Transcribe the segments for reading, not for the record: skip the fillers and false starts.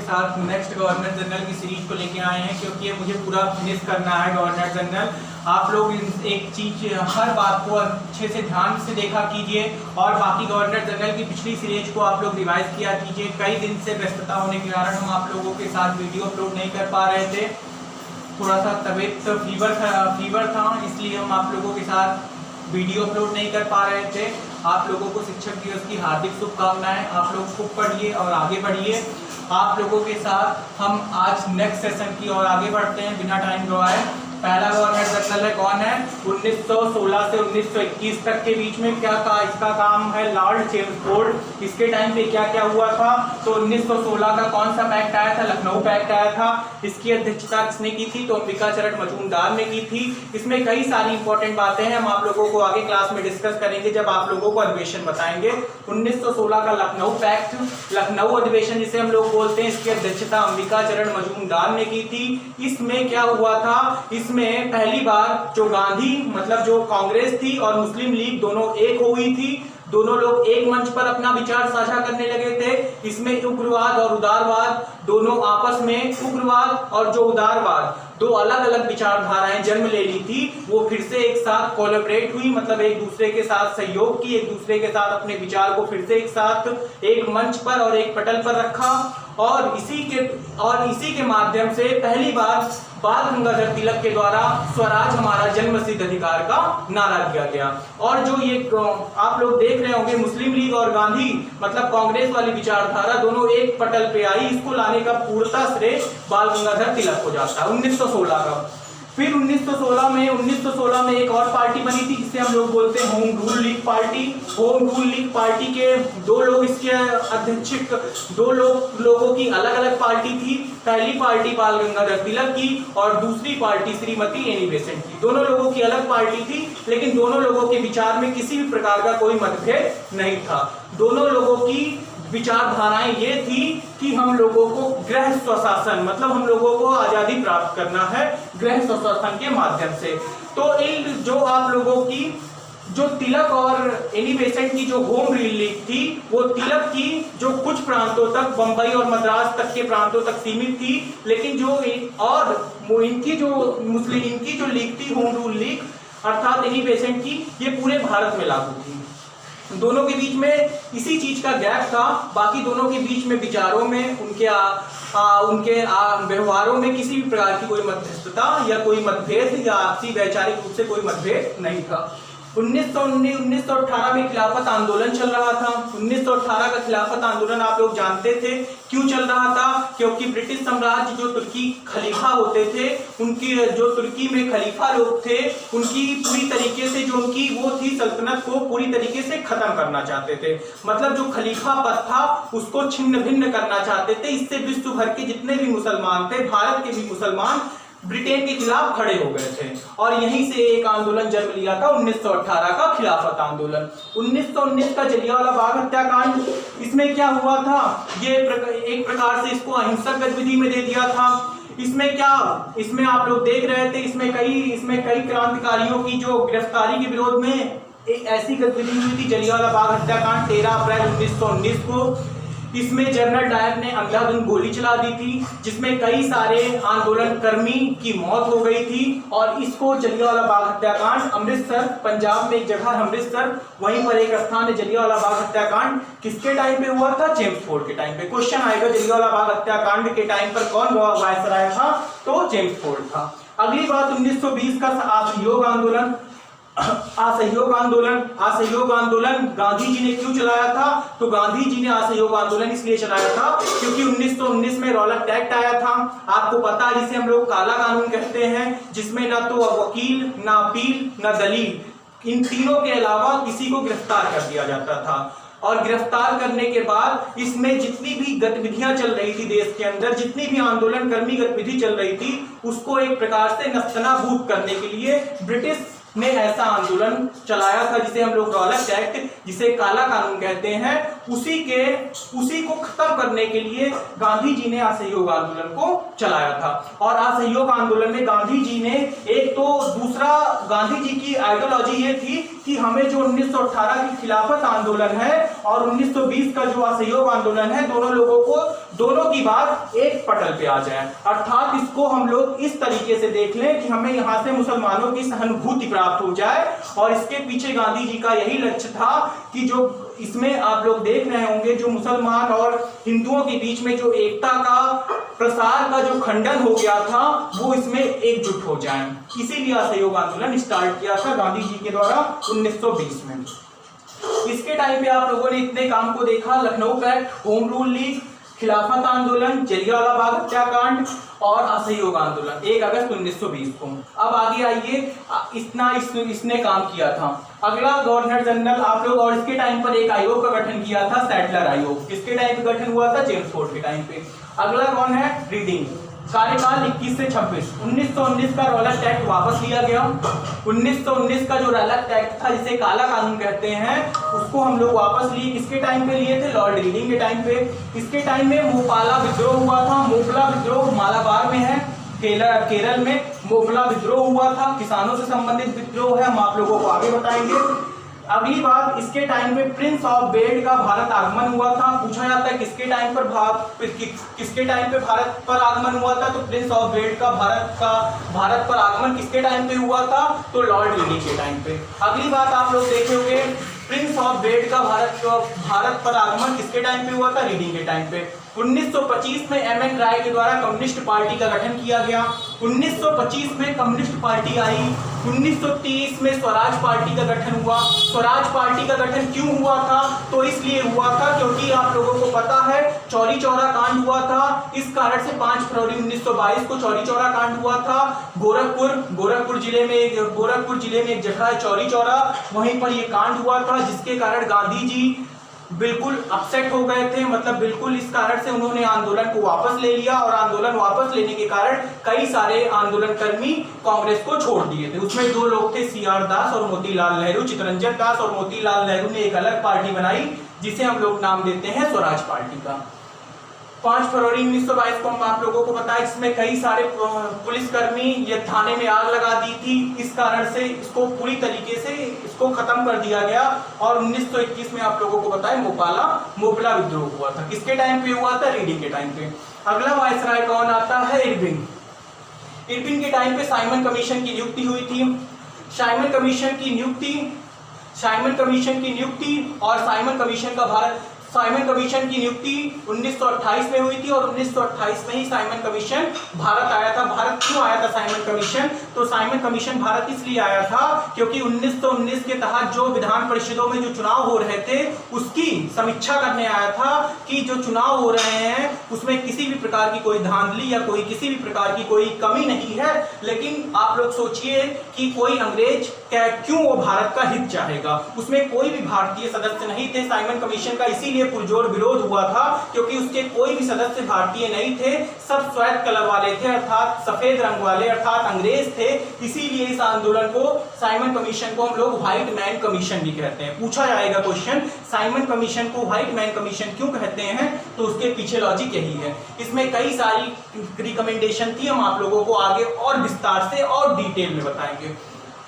साथ next governor general की series को लेके आए हैं, क्योंकि ये मुझे पूरा फिनिश करना है गवर्नर जनरल। आप लोग एक चीज हर बात को अच्छे से ध्यान से देखा कीजिए और बाकी गवर्नर जनरल की पिछली सीरीज को आप लोग रिवाइज किया कीजिए। कई दिन से व्यस्तता होने के कारण हम आप लोगों के साथ वीडियो अपलोड नहीं कर पा रहे थे, थोड़ा सा तबीयत फीवर था, इसलिए हम आप लोगों के साथ वीडियो अपलोड नहीं कर पा रहे थे। आप लोगों को शिक्षक दिवस की हार्दिक शुभकामनाएं। आप लोग खूब पढ़िए और आगे बढ़िए। आप लोगों के साथ हम आज नेक्स्ट सेशन की ओर आगे बढ़ते हैं बिना टाइम गवाए। पहला गवर्नर जनरल है कौन है? 1916 से 1921 तक के बीच में क्या था? इसका काम है लॉर्ड चेम्सफोर्ड। इसके टाइम पे क्या क्या हुआ था? तो 1916 का कौन सा पैक्ट आया था? लखनऊ पैक्ट आया था। इसकी अध्यक्षता किसने की थी? तो अंबिकाचरण मजूमदार ने की थी। इसमें कई सारी इंपॉर्टेंट बातें हैं, हम आप लोगों को आगे क्लास में डिस्कस करेंगे जब आप लोगों को अधिवेशन बताएंगे। 1916 का लखनऊ पैक्ट, लखनऊ अधिवेशन जिसे हम लोग बोलते हैं, इसकी अध्यक्षता अंबिकाचरण मजूमदार ने की थी। इसमें क्या हुआ था? इसमें पहली बार जो गांधी मतलब जो कांग्रेस थी और मुस्लिम लीग दोनों एक हो गई थी। दोनों लोग एक मंच पर अपना विचार साझा करने लगे थे। इसमें उग्रवाद और उदारवाद दोनों आपस में, उग्रवाद और जो उदारवाद दो अलग अलग विचारधाराएं जन्म ले ली थी, वो फिर से एक साथ कोलैबोरेट हुई, मतलब एक दूसरे के साथ सहयोग की, एक दूसरे के साथ अपने विचार को फिर से एक साथ एक मंच पर और एक पटल पर रखा। और इसी के माध्यम से पहली बार बाल गंगाधर तिलक के द्वारा स्वराज हमारा जन्मसिद्ध अधिकार का नारा दिया गया। और जो ये आप लोग देख रहे होंगे, मुस्लिम लीग और गांधी मतलब कांग्रेस वाली विचारधारा दोनों एक पटल पे आई, इसको लाने का पूर्णतः श्रेय बाल गंगाधर तिलक को जाता है 1916 का। फिर 1916 में एक और पार्टी बनी थी जिसे हम लोग बोलते हैं home rule league party. Home rule league party के दो लोग इसके अध्यक्ष, दो लोगों की अलग अलग पार्टी थी। पहली पार्टी बाल गंगाधर तिलक की और दूसरी पार्टी श्रीमती एनी बेसेंट की। दोनों लोगों की अलग पार्टी थी, लेकिन दोनों लोगों के विचार में किसी भी प्रकार का कोई मतभेद नहीं था। दोनों लोगों की विचारधाराएं ये थी कि हम लोगों को गृह स्वशासन मतलब हम लोगों को आजादी प्राप्त करना है गृह स्वशासन के माध्यम से। तो इन जो आप लोगों की जो तिलक और एनी बेसेंट की जो होम रूल लीग थी, वो तिलक की जो कुछ प्रांतों तक, बंबई और मद्रास तक के प्रांतों तक सीमित थी, लेकिन जो और इनकी जो लीग थी होम रूल लीग अर्थात एनी बेसेंट की, ये पूरे भारत में लागू थी। दोनों के बीच में इसी चीज का गैप था, बाकी दोनों के बीच में विचारों में, उनके व्यवहारों में किसी भी प्रकार की कोई मध्यस्थता या कोई मतभेद या आपसी वैचारिक रूप से कोई मतभेद नहीं था। 1918 में खिलाफत आंदोलन चल रहा था। 1918 का खिलाफत आंदोलन आप लोग जानते थे क्यों चल रहा था? क्योंकि ब्रिटिश साम्राज्य जो तुर्की खलीफा होते थे, उनकी जो तुर्की में खलीफा लोग थे, उनकी पूरी तरीके से जो उनकी वो थी सल्तनत को पूरी तरीके से खत्म करना चाहते थे। मतलब जो खलीफा पद था उसको छिन्न भिन्न करना चाहते थे। इससे विश्व भर के जितने भी मुसलमान थे, भारत के भी मुसलमान ब्रिटेन के खिलाफ खड़े हो गए थे और यहीं से एक आंदोलन जन्म लिया था 1918 का खिलाफत आंदोलन। 1919 का जलियांवाला बाग हत्याकांड, इसमें क्या हुआ था? ये एक प्रकार से इसको अहिंसक गतिविधि में दे दिया था। इसमें आप लोग देख रहे थे, इसमें कई क्रांतिकारियों की जो गिरफ्तारी के विरोध में एक ऐसी गतिविधि हुई थी जलियांवाला बाग हत्याकांड 13 अप्रैल 1919 को। इसमें जनरल डायर ने अंधाधुंध गोली चला दी थी, जिसमें कई सारे आंदोलन कर्मी की मौत हो गई थी। और इसको जलियांवाला बाग हत्याकांड अमृतसर, पंजाब में एक जगह अमृतसर, वहीं पर एक स्थान है जलियांवाला बाग हत्याकांड। किसके टाइम पे हुआ था? चेम्सफोर्ड के टाइम पे। क्वेश्चन आएगा जलियांवाला बाग हत्याकांड के टाइम पर कौन वायसराय था? तो चेम्सफोर्ड था। अगली बात 1920 का असहयोग आंदोलन। असहयोग आंदोलन गांधी जी ने क्यों चलाया था? तो गांधी जी ने असहयोग आंदोलन इसलिए चलाया था क्योंकि 1919 में रॉलेट एक्ट आया था। आपको पता है, जिसे हम लोग काला कानून कहते हैं, जिसमें ना तो वकील, ना अपील, ना दलील, इन तीनों के अलावा किसी को गिरफ्तार कर दिया जाता था। और गिरफ्तार करने के बाद इसमें जितनी भी गतिविधियां चल रही थी देश के अंदर, जितनी भी आंदोलन कर्मी गतिविधि चल रही थी, उसको एक प्रकार से नस्तनाबूद करने के लिए ब्रिटिश ने ऐसा आंदोलन चलाया था जिसे हम लोग रॉलेट एक्ट, जिसे काला कानून कहते हैं, उसी को खत्म करने के लिए गांधी जी ने असहयोग आंदोलन को चलाया था। और असहयोग आंदोलन में गांधी जी ने गांधी जी की आइडियोलॉजी ये थी कि हमें जो 1918 की खिलाफत आंदोलन है और 1920 का जो असहयोग आंदोलन है, दोनों लोगों को दोनों की बात एक पटल पे आ जाए। अर्थात इसको हम लोग इस तरीके से देख लें कि हमें यहाँ से मुसलमानों की सहानुभूति प्राप्त हो जाए, और इसके पीछे गांधी जी का यही लक्ष्य था कि जो इसमें आप लोग देख रहे होंगे जो मुसलमान और हिंदुओं के बीच में जो एकता का प्रसार का जो खंडन हो गया था वो इसमें एकजुट हो जाए। इसीलिए असहयोग आंदोलन स्टार्ट किया था गांधी जी के द्वारा 1920 में। इसके टाइम पे आप लोगों ने इतने काम को देखा, Lucknow pact, home rule league, Khilafat आंदोलन, जलियांवाला बाग हत्याकांड और असहयोग आंदोलन 1 अगस्त 1920 को। अब आगे आइए, इतना इसने काम किया था। अगला गवर्नर जनरल आप लोग, और इसके टाइम पर एक आयोग का गठन किया था, सैटलर आयोग। किसके टाइम पे गठन हुआ था? जेम्स फोर्ड के टाइम पे। अगला कौन है? रीडिंग। कार्यकाल 21 से 26। 1919 का रॉलेट एक्ट वापस लिया गया। 1919 का जो रॉलेट एक्ट था जिसे काला कानून कहते हैं उसको हम लोग वापस लिए। किसके टाइम पे लिए थे? लॉर्ड रीडिंग के टाइम पे। इसके टाइम में मोपाला विद्रोह हुआ था। मोपला विद्रोह मालाबार में है, केरल में मोपला विद्रोह हुआ था, किसानों से संबंधित विद्रोह है, हम आप लोगों को आगे बताएंगे। अगली बात, इसके टाइम पे प्रिंस ऑफ बेड का भारत आगमन हुआ था। पूछा जाता है किसके टाइम पर भारत पर आगमन हुआ था? तो प्रिंस ऑफ बेड का भारत पर आगमन किसके टाइम पे हुआ था? तो लॉर्ड रीडिंग के टाइम पे। अगली बात आप लोग देखोगे, प्रिंस ऑफ बेड का भारत पर आगमन किसके टाइम पे हुआ था? रीडिंग के टाइम पे। 1925 में एम.एन. राय के द्वारा कम्युनिस्ट पार्टी का गठन किया गया। 1925 में कम्युनिस्ट पार्टी आई। 1930 में स्वराज पार्टी का गठन हुआ। स्वराज पार्टी का गठन क्यों हुआ था? तो इसलिए हुआ था क्योंकि आप लोगों को पता है चौरी चौरा कांड हुआ था। इस कारण से 5 फरवरी 1922 को चौरी चौरा कांड हुआ था। गोरखपुर जिले में एक जगह है चौरी चौरा, वहीं पर यह कांड हुआ था, जिसके कारण गांधी जी बिल्कुल अपसेट हो गए थे। मतलब बिल्कुल इस कारण से उन्होंने आंदोलन को वापस ले लिया, और आंदोलन वापस लेने के कारण कई सारे आंदोलनकर्मी कांग्रेस को छोड़ दिए थे। उसमें 2 लोग थे, CR दास और मोतीलाल नेहरू। चितरंजन दास और मोतीलाल नेहरू ने एक अलग पार्टी बनाई जिसे हम लोग नाम देते हैं स्वराज पार्टी का। 5 फरवरी 1922 को हम आप लोगों को बताया, इसमें कई सारे पुलिसकर्मी ये थाने में आग लगा दी थी। इस कारण से इसको पूरी तरीके से इसको खत्म कर दिया गया, और 1921 में आप लोगों को बताया मोपला विद्रोह हुआ था। किसके टाइम पे हुआ था? रीडिंग के टाइम पे। अगला वायसराय कौन आता है? इरविन के टाइम पे साइमन कमीशन की नियुक्ति हुई थी। साइमन कमीशन की नियुक्ति 1928 में हुई थी, और 1928 में ही साइमन कमीशन भारत आया था। भारत क्यों आया था साइमन कमीशन? तो साइमन कमीशन भारत इसलिए आया था क्योंकि 1919 के तहत जो विधान परिषदों में जो चुनाव हो रहे थे उसकी समीक्षा करने आया था कि जो चुनाव हो रहे हैं उसमें किसी भी प्रकार की कोई धांधली या किसी भी प्रकार की कोई कमी नहीं है। लेकिन आप लोग सोचिए कि कोई अंग्रेज क्यों वो भारत का हित चाहेगा? उसमें कोई भी भारतीय सदस्य नहीं थे। साइमन कमीशन का इसीलिए पुरजोर विरोध हुआ था क्योंकि उसके कोई भी सदस्य भारतीय नहीं थे, सब श्वेत कलर वाले थे, अर्थात सफेद रंग वाले, अर्थात अंग्रेज थे। इसीलिए इस आंदोलन को, साइमन कमीशन को हम लोग व्हाइट मैन कमीशन भी कहते हैं। पूछा जाएगा क्वेश्चन, साइमन कमीशन को व्हाइट मैन कमीशन क्यों कहते हैं? तो उसके पीछे लॉजिक यही है। इसमें कई सारी रिकमेंडेशन थी, हम आप लोगों को आगे और विस्तार से और डिटेल में बताएंगे।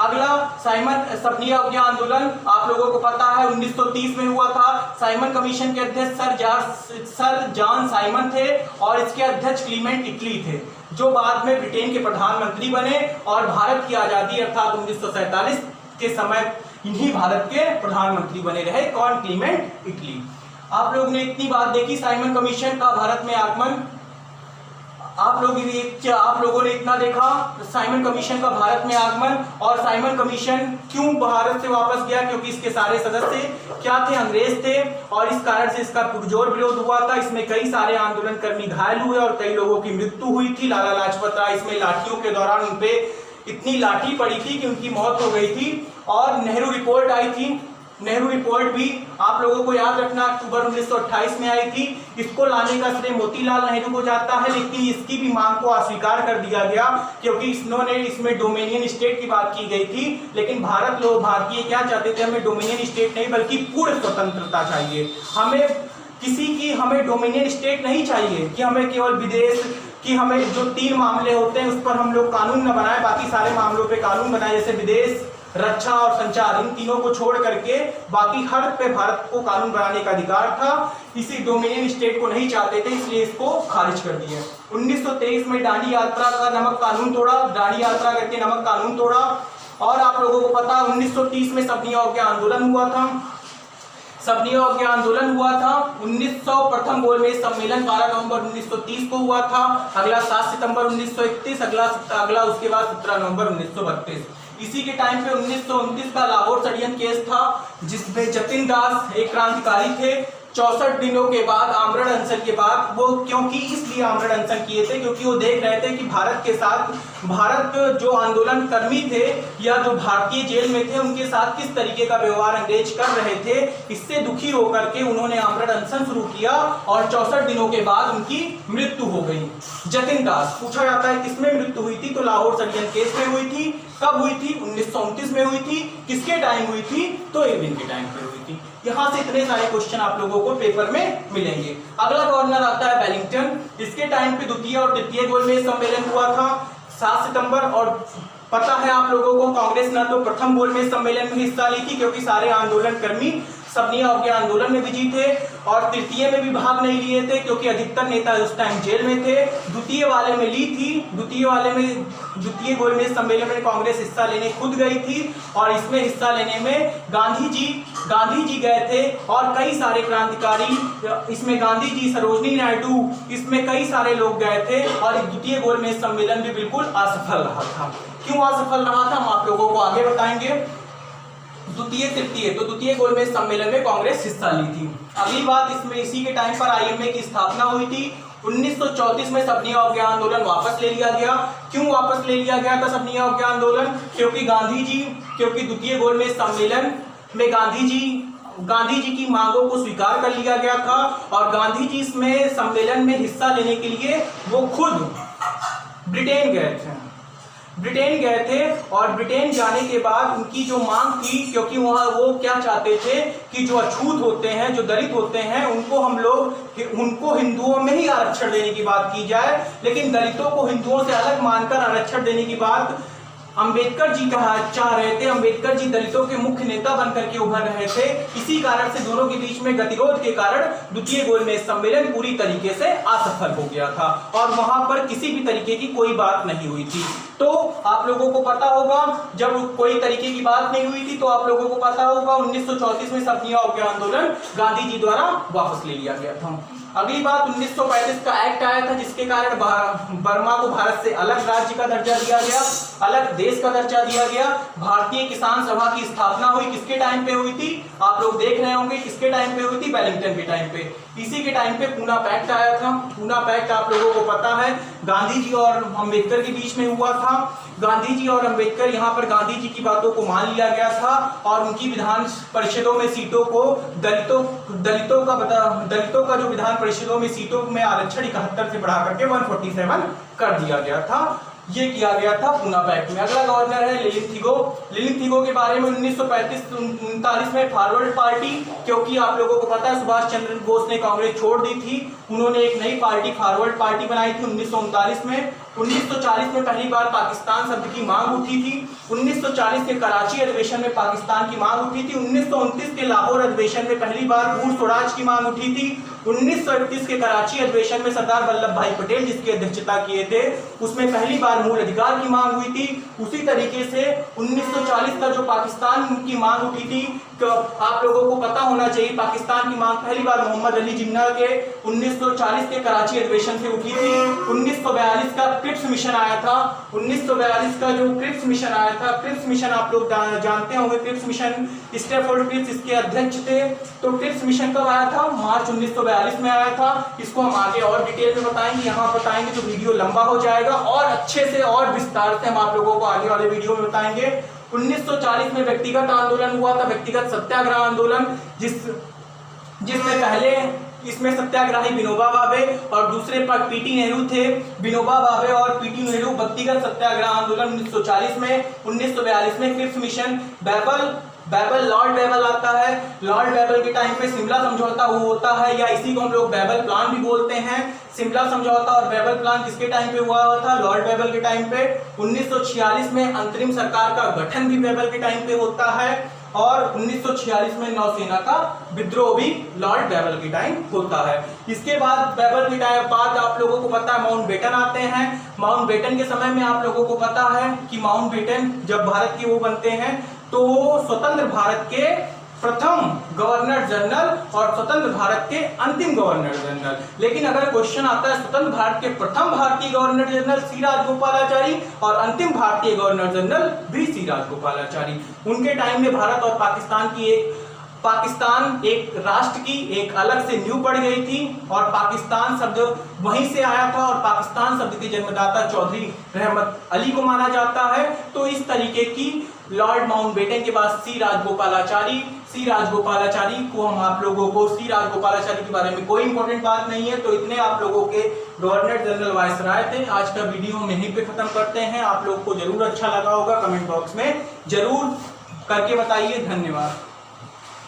अगला साइमन सपनी अवज्ञा आंदोलन आप लोगों को पता है 1930 में हुआ था। साइमन कमीशन के अध्यक्ष सर जॉन साइमन थे, और इसके अध्यक्ष क्लीमेंट इटली थे, जो बाद में ब्रिटेन के प्रधानमंत्री बने, और भारत की आजादी अर्थात 1947 के समय इन्हीं भारत के प्रधानमंत्री बने रहे। कौन? Clement Italy. आप लोगों ने इतनी बात देखी साइमन कमीशन का भारत में आगमन। आप लोगों ने इतना देखा साइमन कमीशन का भारत में आगमन, और साइमन कमीशन क्यों भारत से वापस गया? क्योंकि इसके सारे सदस्य क्या थे? अंग्रेज थे, और इस कारण से इसका पुरजोर विरोध हुआ था। इसमें कई सारे आंदोलनकर्मी घायल हुए और कई लोगों की मृत्यु हुई थी। लाला लाजपत राय इसमें लाठियों के दौरान उन पे इतनी लाठी पड़ी थी कि उनकी मौत हो गई थी। और नेहरू रिपोर्ट आई थी, नेहरू रिपोर्ट भी आप लोगों को याद रखना अक्टूबर 1928 में आई थी। इसको लाने का श्रेय मोतीलाल नेहरू को जाता है, लेकिन इसकी भी मांग को अस्वीकार कर दिया गया क्योंकि इसमें डोमिनियन स्टेट की बात की गई थी। लेकिन भारतीय क्या चाहते थे? हमें डोमिनियन स्टेट नहीं बल्कि पूर्ण स्वतंत्रता चाहिए। हमें डोमिनियन स्टेट नहीं चाहिए कि हमें केवल विदेश कि हमें जो 3 मामले होते हैं उस पर हम लोग कानून न बनाए, बाकी सारे मामलों पे कानून बनाए, जैसे विदेश, रक्षा और संचार, इन तीनों को छोड़ करके बाकी हर पे भारत को कानून बनाने का अधिकार था। इसी डोमिनियन स्टेट को नहीं चाहते थे, इसलिए इसको खारिज कर दिया। 1923 में दांडी यात्रा का नमक कानून तोड़ा, दांडी यात्रा करके नमक कानून तोड़ा। और आप लोगों को पता 1930 में सबनी अवज्ञा आंदोलन हुआ था। सबनी अवज्ञा आंदोलन हुआ था 1900 प्रथम गोलमेज सम्मेलन 12 नवंबर 1930 को हुआ था। अगला 7 सितंबर 1931, अगला उसके बाद 17 नवंबर 1932। इसी के टाइम पे 1929 का लाहौर षड्यंत्र केस था, जिसमें जतिन दास एक क्रांतिकारी थे। 64 दिनों के बाद आमरण अनशन के बाद, वो क्योंकि इसलिए आमरण अनशन किए थे क्योंकि वो देख रहे थे कि भारत के साथ, भारत जो आंदोलन कर्मी थे या जो भारतीय जेल में थे उनके साथ किस तरीके का व्यवहार अंग्रेज कर रहे थे, इससे दुखी होकर के उन्होंने आमरण अनशन शुरू किया और 64 दिनों के बाद उनकी मृत्यु हो गई। जतिन दास, पूछा जाता है किसमें मृत्यु हुई थी, तो लाहौर षड्यंत्र केस में हुई थी। कब हुई थी? 1929 में हुई थी। किसके टाइम हुई थी? तो इरविन के टाइम पे हुई थी। यहां से इतने सारे क्वेश्चन आप लोगों को पेपर में मिलेंगे। अगला गवर्नर आता है वेलिंगटन। इसके टाइम पे द्वितीय और तृतीय गोलमेज सम्मेलन हुआ था 7 सितंबर। और पता है आप लोगों को कांग्रेस न तो प्रथम गोलमेज सम्मेलन में हिस्सा ली थी क्योंकि सारे आंदोलन कर्मी सबनी अवज्ञा आंदोलन में बिजी थे, और तृतीय में भी भाग नहीं लिए थे क्योंकि अधिकतर नेता उस टाइम जेल में थे। द्वितीय वाले में ली थी। द्वितीय गोलमेज सम्मेलन में कांग्रेस हिस्सा लेने खुद गई थी, और इसमें हिस्सा लेने में गांधी जी गए थे और कई सारे क्रांतिकारी, इसमें गांधी जी, सरोजनी नायडू, इसमें कई सारे लोग गए थे। और द्वितीय गोलमेज सम्मेलन भी बिल्कुल असफल रहा था। क्यों असफल रहा था हम आप लोगों को आगे बताएंगे। द्वितीय गोलमेज सम्मेलन में कांग्रेस हिस्सा ली थी। अगली बात, इसमें इसी के टाइम पर आईएमए की स्थापना हुई थी। 1934 में सबनी अवज्ञा आंदोलन वापस ले लिया गया। क्यों वापस ले लिया गया था सबनी अवज्ञा आंदोलन? क्योंकि द्वितीय गोलमेज सम्मेलन में गांधी जी की मांगों को स्वीकार कर लिया गया था, और गांधी जी इसमें सम्मेलन में हिस्सा लेने के लिए वो खुद ब्रिटेन गए थे। और ब्रिटेन जाने के बाद उनकी जो मांग थी, क्योंकि वहाँ वो क्या चाहते थे कि जो अछूत होते हैं, जो दलित होते हैं, उनको हिंदुओं में ही आरक्षण देने की बात की जाए, लेकिन दलितों को हिंदुओं से अलग मानकर आरक्षण देने की बात अंबेडकर जी चाह रहे थे। अंबेडकर जी दलितों के मुख्य नेता बनकर के उभर रहे थे। इसी कारण से दोनों के बीच में गतिरोध के कारण द्वितीय गोलमेज सम्मेलन पूरी तरीके से असफल हो गया था, और वहां पर किसी भी तरीके की कोई बात नहीं हुई थी। तो आप लोगों को पता होगा, जब कोई तरीके की बात नहीं हुई थी तो आप लोगों को पता होगा 1934 में सबनी अवज्ञा आंदोलन गांधी जी द्वारा वापस ले लिया गया था। अगली बात, 1935 का एक्ट आया था जिसके कारण बर्मा को भारत से अलग राज्य का दर्जा दिया गया, अलग देश का दर्जा दिया गया। भारतीय किसान सभा की स्थापना हुई। किसके टाइम पे हुई थी? आप लोग देख रहे होंगे किसके टाइम पे हुई थी? वेलिंगटन के टाइम पे। इसी के टाइम पे पूना पैक्ट आया था। पूना पैक्ट आप लोगों को पता है गांधी जी और अम्बेडकर के बीच में हुआ था। गांधी जी और अम्बेडकर, यहाँ पर गांधी जी की बातों को मान लिया गया था और उनकी विधान परिषदों में सीटों को दलितों का जो विधान परिषदों में सीटों में आरक्षण 71 से बढ़ा करके 147 कर दिया गया था। ये किया गया था पूना पैक्ट में। अगला गवर्नर है लिलिंग थीगो के बारे में 1935-39 में फॉरवर्ड पार्टी, क्योंकि आप लोगों को पता है सुभाष चंद्र बोस ने कांग्रेस छोड़ दी थी, उन्होंने एक नई पार्टी फॉरवर्ड पार्टी बनाई थी 1939 में। 1940 में पहली बार पाकिस्तान शब्द की मांग उठी थी। 1940 के कराची अधिवेशन में पाकिस्तान की मांग उठी थी। 1929 के लाहौर अधिवेशन में पहली बार पूर्ण स्वराज की मांग उठी थी। 1931 के कराची अधिवेशन में सरदार वल्लभ भाई पटेल जिसकी अध्यक्षता किए थे, उसमें पहली बार मूल अधिकार की मांग हुई थी। उसी तरीके से 1940 का जो पाकिस्तान की मांग उठी थी, तो आप लोगों को पता होना चाहिए पाकिस्तान की मांग पहली बार मोहम्मद अली जिन्ना के 1940 के कराची अधिवेशन से उठी थी। 1942 का क्रिप्स मिशन आया था। 1942 का जो क्रिप्स मिशन आया था, क्रिप्स मिशन आप लोग जानते होंगे, क्रिप्स मिशन स्टैफोर्ड क्रिप्स इसके अध्यक्ष थे। तो क्रिप्स मिशन कब आया था? मार्च 1942 में आया था। इसको हम आगे और डिटेल में बताएंगे, यहाँ बताएंगे तो वीडियो लंबा हो जाएगा, और अच्छे से और विस्तार से हम आप लोगों को आगे वाले वीडियो में बताएंगे। 1940 में व्यक्तिगत आंदोलन हुआ था, व्यक्तिगत सत्याग्रह आंदोलन, जिसमें पहले इसमें सत्याग्रही विनोबा भावे और दूसरे पर पीटी नेहरू थे। विनोबा भावे और पीटी नेहरू व्यक्तिगत सत्याग्रह आंदोलन 1940 में। 1942 में Cripps mission, Wavell, lord Wavell आता है। लॉर्ड बैबल के टाइम पे शिमला समझौता होता है, या इसी को हम लोग बैबल प्लान भी बोलते हैं। शिमला समझौता और बैबल प्लान किसके टाइम पे हुआ था? लॉर्ड बैबल के टाइम पे। 1946 में अंतरिम सरकार का गठन भी बैबल के टाइम पे होता है, और 1946 में नौसेना का विद्रोह भी लॉर्ड बैबल के टाइम होता है। इसके बाद बैबल के टाइम बाद आप लोगों को पता है माउंटबेटन आते हैं। माउंटबेटन के समय में आप लोगों को पता है कि माउंटबेटन जब भारत के वो बनते हैं तो स्वतंत्र भारत के प्रथम गवर्नर जनरल और स्वतंत्र भारत के अंतिम गवर्नर जनरल। लेकिन अगर क्वेश्चन आता है स्वतंत्र भारत के प्रथम भारतीय गवर्नर जनरल सी राजगोपालाचारी और अंतिम भारतीय गवर्नर जनरल भी सी राजगोपालाचारी, उनके टाइम में भारत और पाकिस्तान एक राष्ट्र की एक अलग से नींव पड़ गई थी, और पाकिस्तान शब्द वहीं से आया था, और पाकिस्तान शब्द के जन्मदाता चौधरी रहमत अली को माना जाता है। तो इस तरीके की लॉर्ड माउंटबेटन के बाद सी राजगोपालाचारी को हम आप लोगों को सी राजगोपालाचारी के बारे में कोई इंपॉर्टेंट बात नहीं है। तो इतने आप लोगों के गवर्नर जनरल वायसराय थे। आज का वीडियो हम यहीं पे खत्म करते हैं। आप लोगों को जरूर अच्छा लगा होगा, कमेंट बॉक्स में जरूर करके बताइए। धन्यवाद।